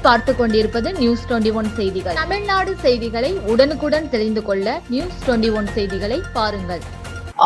நீங்கள் பார்த்து கொண்டிருப்பது நியூஸ் 21 செய்திகள். தமிழ்நாடு செய்திகளை உடனுக்குடன் தெரிந்து கொள்ள நியூஸ் 21 செய்திகளை பாருங்கள்.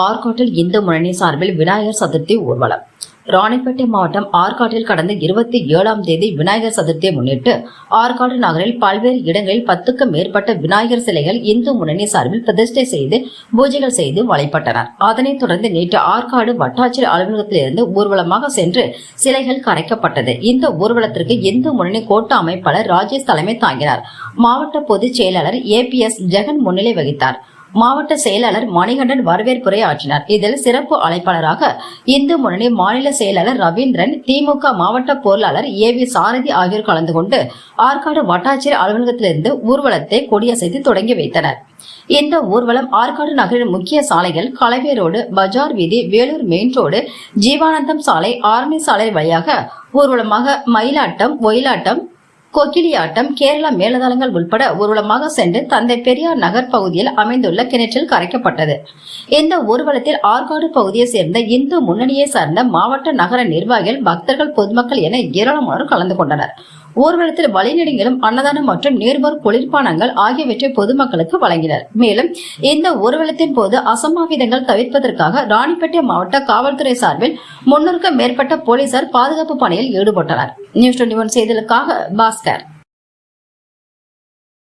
ஆற்காட்டில் இந்து முன்னணி சார்பில் விநாயகர் சதுர்த்தி ஊர்வலம். ராணிப்பேட்டை மாவட்டம் ஆற்காட்டில் கடந்த 27ஆம் தேதி விநாயகர் சதுர்த்தியை முன்னிட்டு ஆற்காடு நகரில் பல்வேறு இடங்களில் 10க்கும் மேற்பட்ட விநாயகர் சிலைகள் இந்து முன்னணி சார்பில் பிரதிஷ்டை செய்து பூஜைகள் செய்து வழிபட்டனர். அதனைத் தொடர்ந்து நேற்று ஆற்காடு வட்டாட்சியர் அலுவலகத்திலிருந்து ஊர்வலமாக சென்று சிலைகள் கரைக்கப்பட்டது. இந்த ஊர்வலத்திற்கு இந்து முன்னணி கோட்ட அமைப்பாளர் ராஜேஷ் தலைமை தாங்கினார். மாவட்ட பொதுச் செயலாளர் APS ஜெகன் முன்னிலை வகித்தார். மாவட்ட செயலாளர் மணிகண்டன் வரவேற்புரை ஆற்றினார். இதில் சிறப்பு அழைப்பாளராக இந்து முன்னணி மாநில செயலாளர் ரவீந்திரன், திமுக மாவட்ட பொருளாளர் AV சாரதி ஆகியோர் கலந்து கொண்டு ஆற்காடு வட்டாட்சியர் அலுவலகத்திலிருந்து ஊர்வலத்தை கொடியசைத்து தொடங்கி வைத்தனர். இந்த ஊர்வலம் ஆற்காடு நகரின் முக்கிய சாலைகள் கலவை ரோடு, பஜார் வீதி, வேலூர் மெயின் ரோடு, ஜீவானந்தம் சாலை, ஆரணி சாலை வழியாக ஊர்வலமாக மயிலாட்டம், ஒயிலாட்டம், கொக்கிலியாட்டம், கேரளா மேலதாளங்கள் உட்பட ஊர்வலமாக சென்று தந்தை பெரியார் நகர் பகுதியில் அமைந்துள்ள கிணற்றில் கரைக்கப்பட்டது. இந்த ஊர்வலத்தில் ஆற்காடு பகுதியை சேர்ந்த இந்து முன்னணியை சார்ந்த மாவட்ட நகர நிர்வாகிகள், பக்தர்கள், பொதுமக்கள் என ஏராளமானோர் கலந்து கொண்டனர். ஊர்வலத்தில் வழிநெடுங்கிலும் அன்னதானம் மற்றும் நீர்மோர் குளிர்பானங்கள் ஆகியவற்றை பொதுமக்களுக்கு வழங்கினர். மேலும் இந்த ஊர்வலத்தின் போது அசம்பாவிதங்கள் தவிர்ப்பதற்காக ராணிப்பேட்டை மாவட்ட காவல்துறை சார்பில் 300க்கும் மேற்பட்ட போலீசார் பாதுகாப்பு பணியில் ஈடுபட்டனர். நியூஸ் 21 செய்திகளுக்காக பாஸ்கர்.